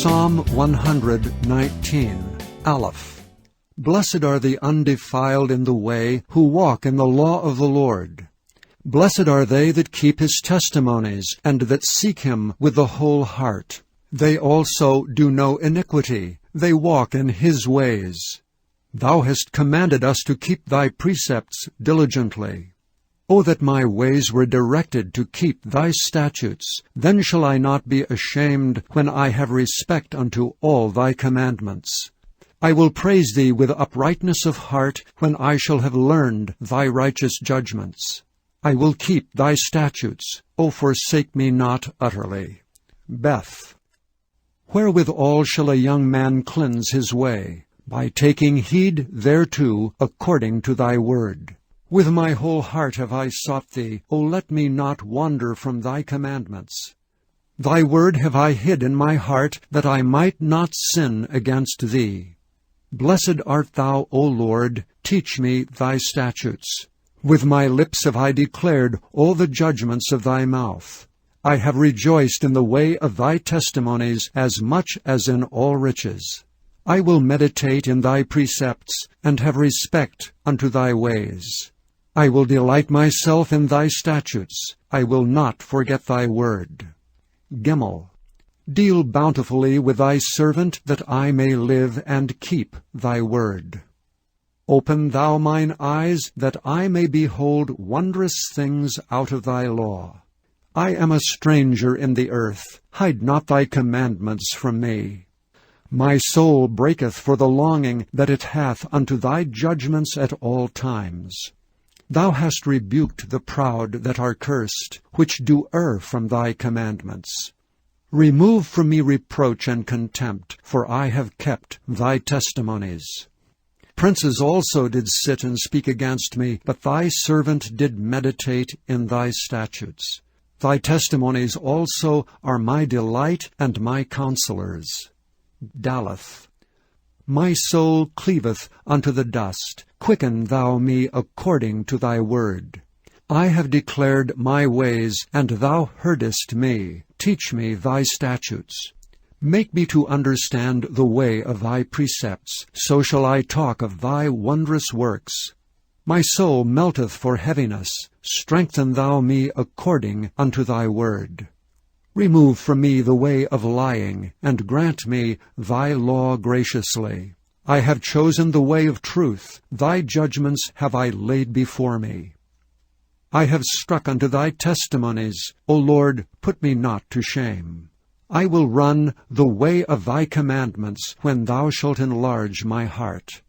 Psalm 119, Aleph. Blessed are the undefiled in the way, who walk in the law of the Lord. Blessed are they that keep his testimonies, and that seek him with the whole heart. They also do no iniquity, they walk in his ways. Thou hast commanded us to keep thy precepts diligently. O that my ways were directed to keep thy statutes, then shall I not be ashamed when I have respect unto all thy commandments. I will praise thee with uprightness of heart when I shall have learned thy righteous judgments. I will keep thy statutes, O forsake me not utterly. Beth. Wherewithal shall a young man cleanse his way? By taking heed thereto according to thy word. With my whole heart have I sought thee, O let me not wander from thy commandments. Thy word have I hid in my heart, that I might not sin against thee. Blessed art thou, O Lord, teach me thy statutes. With my lips have I declared all the judgments of thy mouth. I have rejoiced in the way of thy testimonies as much as in all riches. I will meditate in thy precepts, and have respect unto thy ways. I will delight myself in thy statutes. I will not forget thy word. Gimel. Deal bountifully with thy servant, that I may live and keep thy word. Open thou mine eyes, that I may behold wondrous things out of thy law. I am a stranger in the earth. Hide not thy commandments from me. My soul breaketh for the longing that it hath unto thy judgments at all times. Thou hast rebuked the proud that are cursed, which do err from thy commandments. Remove from me reproach and contempt, for I have kept thy testimonies. Princes also did sit and speak against me, but thy servant did meditate in thy statutes. Thy testimonies also are my delight and my counselors. Daleth. My soul cleaveth unto the dust. Quicken thou me according to thy word. I have declared my ways, and thou heardest me. Teach me thy statutes. Make me to understand the way of thy precepts, so shall I talk of thy wondrous works. My soul melteth for heaviness. Strengthen thou me according unto thy word. Remove from me the way of lying, and grant me thy law graciously. I have chosen the way of truth. Thy judgments have I laid before me. I have struck unto thy testimonies. O Lord, put me not to shame. I will run the way of thy commandments, when thou shalt enlarge my heart.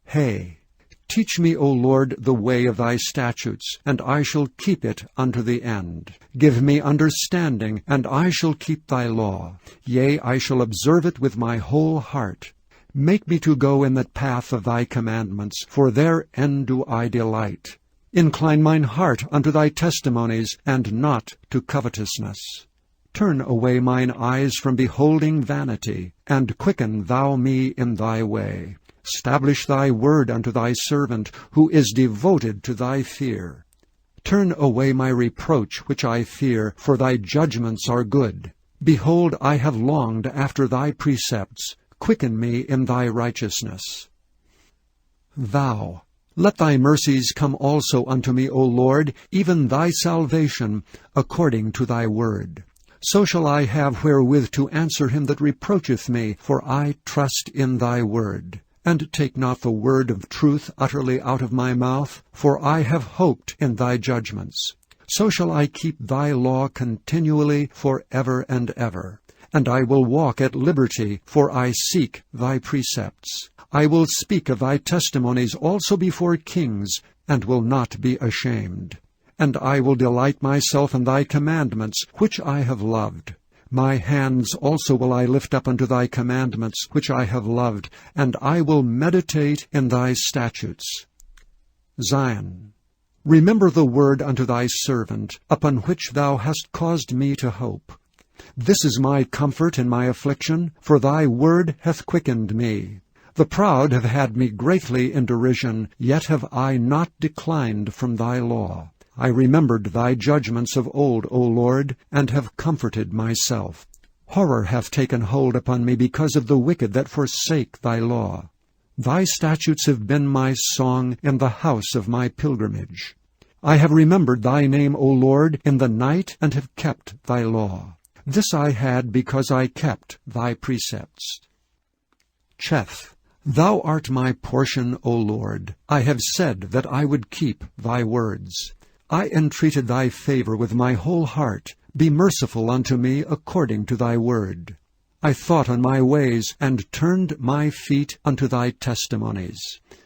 Hey. Teach me, O Lord, the way of thy statutes, and I shall keep it unto the end. Give me understanding, and I shall keep thy law. Yea, I shall observe it with my whole heart. Make me to go in the path of thy commandments, for therein do I delight. Incline mine heart unto thy testimonies, and not to covetousness. Turn away mine eyes from beholding vanity, and quicken thou me in thy way. Establish thy word unto thy servant, who is devoted to thy fear. Turn away my reproach which I fear, for thy judgments are good. Behold, I have longed after thy precepts. Quicken me in thy righteousness. Thou. Let thy mercies come also unto me, O Lord, even thy salvation, according to thy word. So shall I have wherewith to answer him that reproacheth me, for I trust in thy word. And take not the word of truth utterly out of my mouth, for I have hoped in thy judgments. So shall I keep thy law continually for ever and ever. And I will walk at liberty, for I seek thy precepts. I will speak of thy testimonies also before kings, and will not be ashamed. And I will delight myself in thy commandments, which I have loved. My hands also will I lift up unto thy commandments, which I have loved, and I will meditate in thy statutes. Zion. Remember the word unto thy servant, upon which thou hast caused me to hope. This is my comfort in my affliction, for thy word hath quickened me. The proud have had me greatly in derision, yet have I not declined from thy law. I remembered thy judgments of old, O Lord, and have comforted myself. Horror hath taken hold upon me because of the wicked that forsake thy law. Thy statutes have been my song in the house of my pilgrimage. I have remembered thy name, O Lord, in the night, and have kept thy law. This I had because I kept thy precepts. Cheth. Thou art my portion, O Lord. I have said that I would keep thy words. I entreated thy favor with my whole heart. Be merciful unto me according to thy word. I thought on my ways, and turned my feet unto thy testimonies.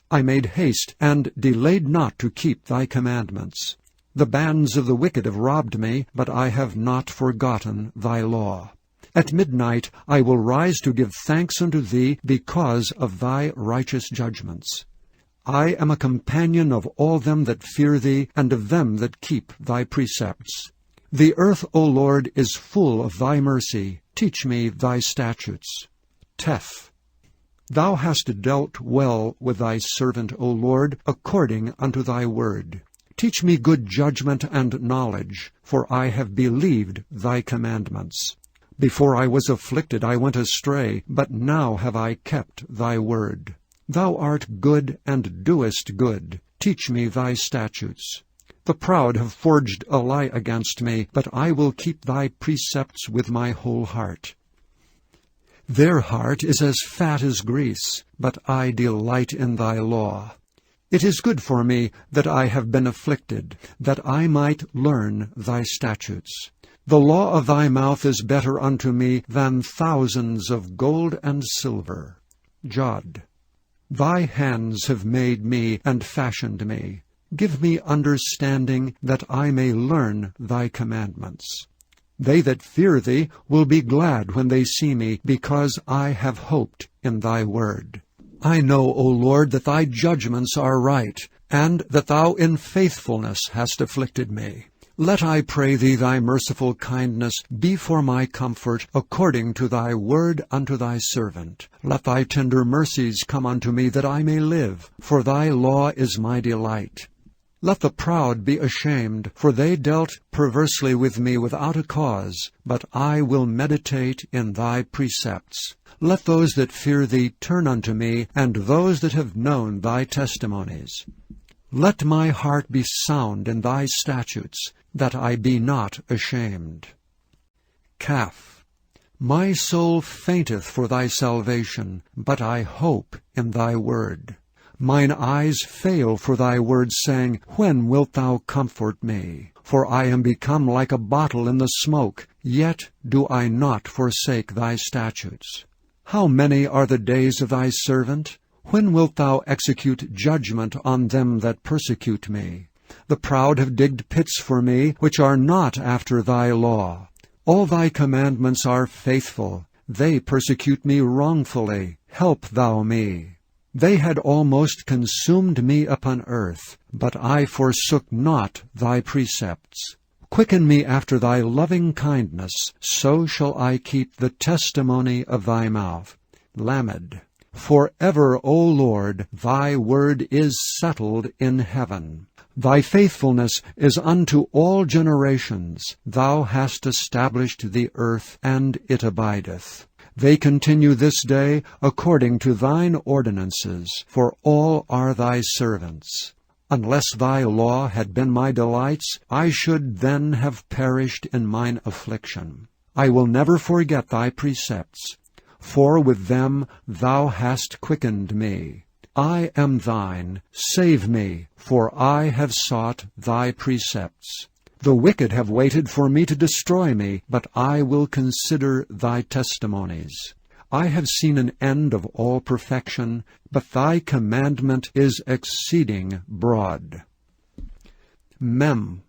I made haste, and delayed not to keep thy commandments. The bands of the wicked have robbed me, but I have not forgotten thy law. At midnight I will rise to give thanks unto thee because of thy righteous judgments. I am a companion of all them that fear thee, and of them that keep thy precepts. The earth, O Lord, is full of thy mercy. Teach me thy statutes. Teth. Thou hast dealt well with thy servant, O Lord, according unto thy word. Teach me good judgment and knowledge, for I have believed thy commandments. Before I was afflicted I went astray, but now have I kept thy word. Thou art good and doest good. Teach me thy statutes. The proud have forged a lie against me, but I will keep thy precepts with my whole heart. Their heart is as fat as grease, but I delight in thy law. It is good for me that I have been afflicted, that I might learn thy statutes. The law of thy mouth is better unto me than thousands of gold and silver. Jod. Thy hands have made me and fashioned me. Give me understanding, that I may learn thy commandments. They that fear thee will be glad when they see me, because I have hoped in thy word. I know, O Lord, that thy judgments are right, and that thou in faithfulness hast afflicted me. Let, I pray thee, thy merciful kindness be for my comfort, according to thy word unto thy servant. Let thy tender mercies come unto me, that I may live, for thy law is my delight. Let the proud be ashamed, for they dealt perversely with me without a cause, but I will meditate in thy precepts. Let those that fear thee turn unto me, and those that have known thy testimonies. Let my heart be sound in thy statutes, that I be not ashamed. Kaf. My soul fainteth for thy salvation, but I hope in thy word. Mine eyes fail for thy word, saying, When wilt thou comfort me? For I am become like a bottle in the smoke, yet do I not forsake thy statutes. How many are the days of thy servant? When wilt thou execute judgment on them that persecute me? The proud have digged pits for me, which are not after thy law. All thy commandments are faithful. They persecute me wrongfully. Help thou me. They had almost consumed me upon earth, but I forsook not thy precepts. Quicken me after thy loving kindness, so shall I keep the testimony of thy mouth. Lamed. Forever, O Lord, thy word is settled in heaven. Thy faithfulness is unto all generations. Thou hast established the earth, and it abideth. They continue this day according to thine ordinances, for all are thy servants. Unless thy law had been my delights, I should then have perished in mine affliction. I will never forget thy precepts, for with them thou hast quickened me. I am thine. Save me, for I have sought thy precepts. The wicked have waited for me to destroy me, but I will consider thy testimonies. I have seen an end of all perfection, but thy commandment is exceeding broad. Mem.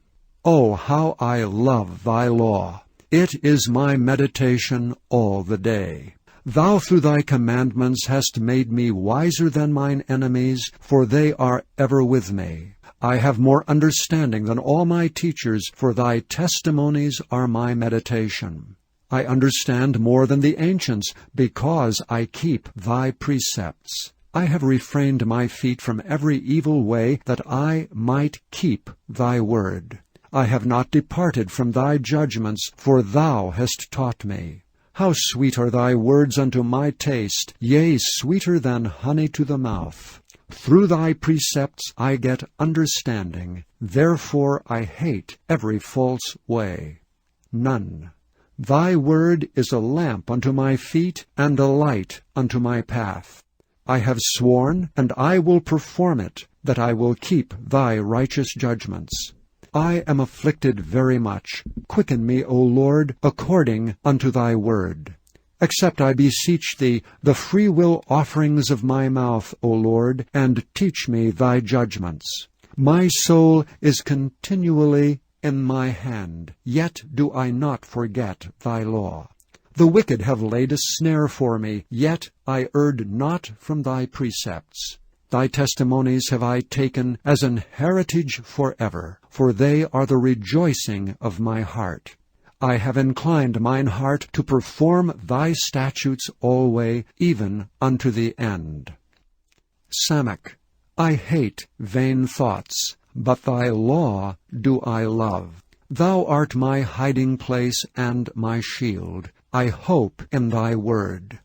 Oh, how I love thy law! It is my meditation all the day. Thou through thy commandments hast made me wiser than mine enemies, for they are ever with me. I have more understanding than all my teachers, for thy testimonies are my meditation. I understand more than the ancients, because I keep thy precepts. I have refrained my feet from every evil way, that I might keep thy word. I have not departed from thy judgments, for thou hast taught me. How sweet are thy words unto my taste, yea, sweeter than honey to the mouth. Through thy precepts I get understanding, therefore I hate every false way. None. Thy word is a lamp unto my feet, and a light unto my path. I have sworn, and I will perform it, that I will keep thy righteous judgments. I am afflicted very much. Quicken me, O Lord, according unto thy word. Accept, I beseech thee, the freewill offerings of my mouth, O Lord, and teach me thy judgments. My soul is continually in my hand, yet do I not forget thy law. The wicked have laid a snare for me, yet I erred not from thy precepts. Thy testimonies have I taken as an heritage forever, for they are the rejoicing of my heart. I have inclined mine heart to perform thy statutes alway, even unto the end. Samach. I hate vain thoughts, but thy law do I love. Thou art my hiding place and my shield. I hope in thy word.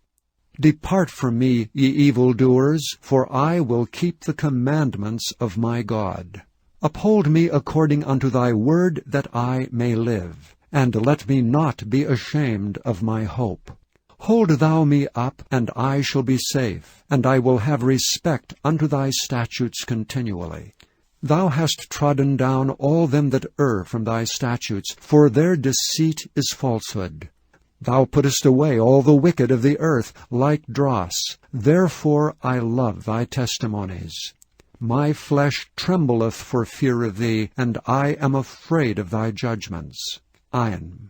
Depart from me, ye evildoers, for I will keep the commandments of my God. Uphold me according unto thy word, that I may live, and let me not be ashamed of my hope. Hold thou me up, and I shall be safe, and I will have respect unto thy statutes continually. Thou hast trodden down all them that err from thy statutes, for their deceit is falsehood. Thou puttest away all the wicked of the earth like dross. Therefore I love thy testimonies. My flesh trembleth for fear of thee, and I am afraid of thy judgments. Ayin.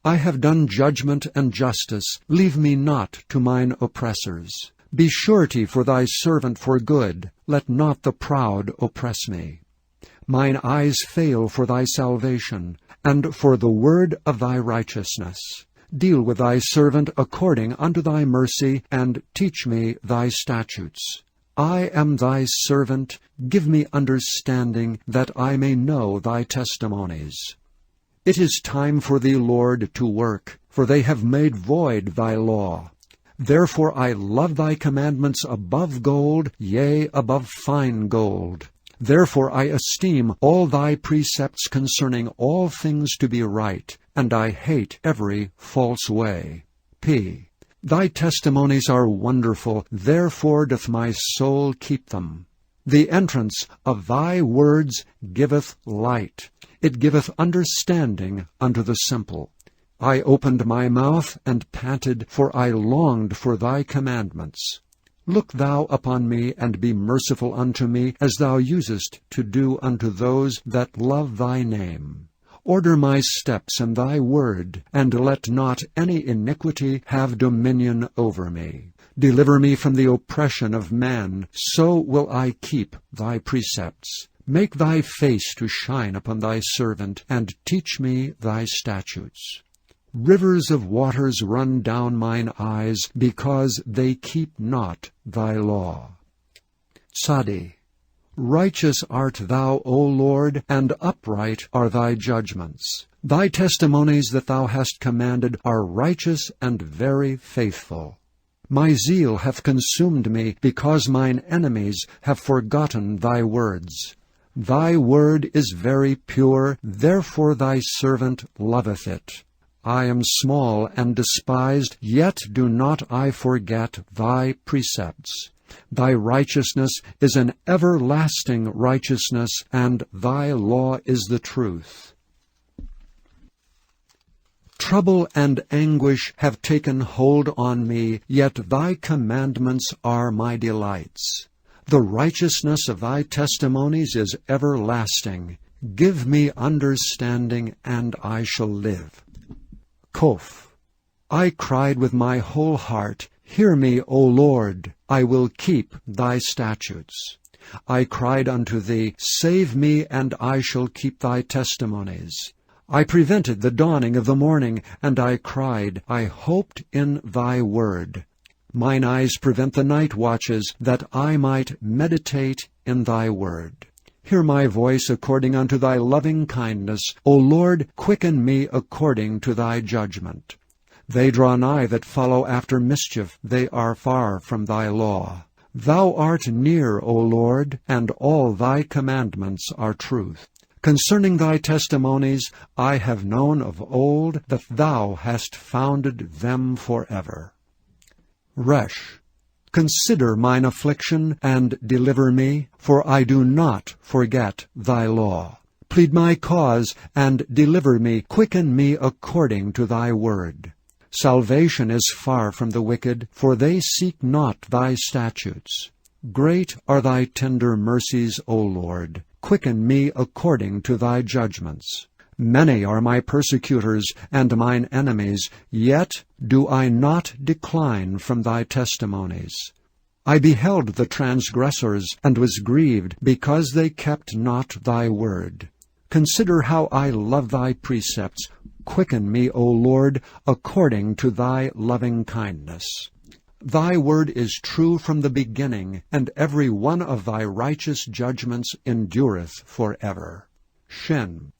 I have done judgment and justice. Leave me not to mine oppressors. Be surety for thy servant for good. Let not the proud oppress me. Mine eyes fail for thy salvation, and for the word of thy righteousness. Deal with thy servant according unto thy mercy, and teach me thy statutes. I am thy servant. Give me understanding, that I may know thy testimonies. It is time for thee, Lord, to work, for they have made void thy law. Therefore I love thy commandments above gold, yea, above fine gold. Therefore I esteem all thy precepts concerning all things to be right, and I hate every false way. P. Thy testimonies are wonderful, therefore doth my soul keep them. The entrance of thy words giveth light. It giveth understanding unto the simple. I opened my mouth and panted, for I longed for thy commandments. Look thou upon me, and be merciful unto me, as thou usest to do unto those that love thy name. Order my steps in thy word, and let not any iniquity have dominion over me. Deliver me from the oppression of man, so will I keep thy precepts. Make thy face to shine upon thy servant, and teach me thy statutes. Rivers of waters run down mine eyes, because they keep not thy law. Tzadi. Righteous art thou, O Lord, and upright are thy judgments. Thy testimonies that thou hast commanded are righteous and very faithful. My zeal hath consumed me, because mine enemies have forgotten thy words. Thy word is very pure, therefore thy servant loveth it. I am small and despised, yet do not I forget thy precepts. Thy righteousness is an everlasting righteousness, and thy law is the truth. Trouble and anguish have taken hold on me, yet thy commandments are my delights. The righteousness of thy testimonies is everlasting. Give me understanding, and I shall live. Kof. I cried with my whole heart, Hear me, O Lord, I will keep thy statutes. I cried unto thee, Save me, and I shall keep thy testimonies. I prevented the dawning of the morning, and I cried, I hoped in thy word. Mine eyes prevent the night watches, that I might meditate in thy word. Hear my voice according unto thy loving kindness. O Lord, quicken me according to thy judgment. They draw nigh that follow after mischief, they are far from thy law. Thou art near, O Lord, and all thy commandments are truth. Concerning thy testimonies I have known of old that thou hast founded them forever. Resh. Consider mine affliction, and deliver me, for I do not forget thy law. Plead my cause, and deliver me, quicken me according to thy word. Salvation is far from the wicked, for they seek not thy statutes. Great are thy tender mercies, O Lord. Quicken me according to thy judgments. Many are my persecutors and mine enemies, yet do I not decline from thy testimonies. I beheld the transgressors, and was grieved, because they kept not thy word. Consider how I love thy precepts. Quicken me, O Lord, according to thy loving kindness. Thy word is true from the beginning, and every one of thy righteous judgments endureth forever. Shin.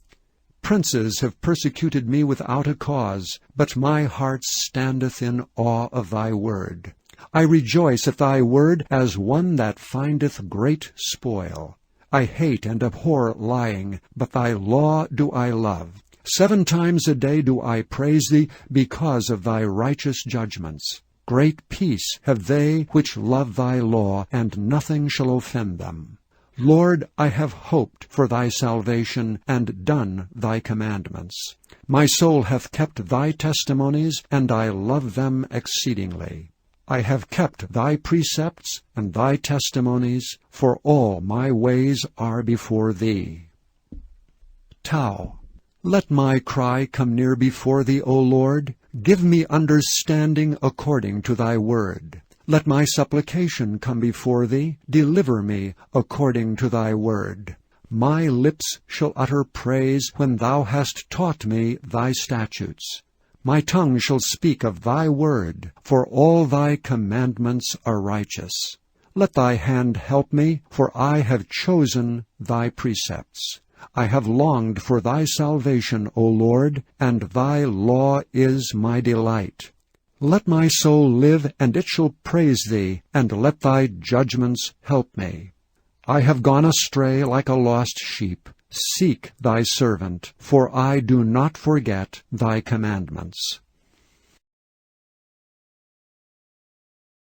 Princes have persecuted me without a cause, but my heart standeth in awe of thy word. I rejoice at thy word as one that findeth great spoil. I hate and abhor lying, but thy law do I love. 7 times a day do I praise thee because of thy righteous judgments. Great peace have they which love thy law, and nothing shall offend them. Lord, I have hoped for thy salvation, and done thy commandments. My soul hath kept thy testimonies, and I love them exceedingly. I have kept thy precepts and thy testimonies, for all my ways are before thee. Tau. Let my cry come near before thee, O Lord. Give me understanding according to thy word. Let my supplication come before thee. Deliver me according to thy word. My lips shall utter praise when thou hast taught me thy statutes. My tongue shall speak of thy word, for all thy commandments are righteous. Let thy hand help me, for I have chosen thy precepts. I have longed for thy salvation, O Lord, and thy law is my delight. Let my soul live, and it shall praise thee, and let thy judgments help me. I have gone astray like a lost sheep. Seek thy servant, for I do not forget thy commandments.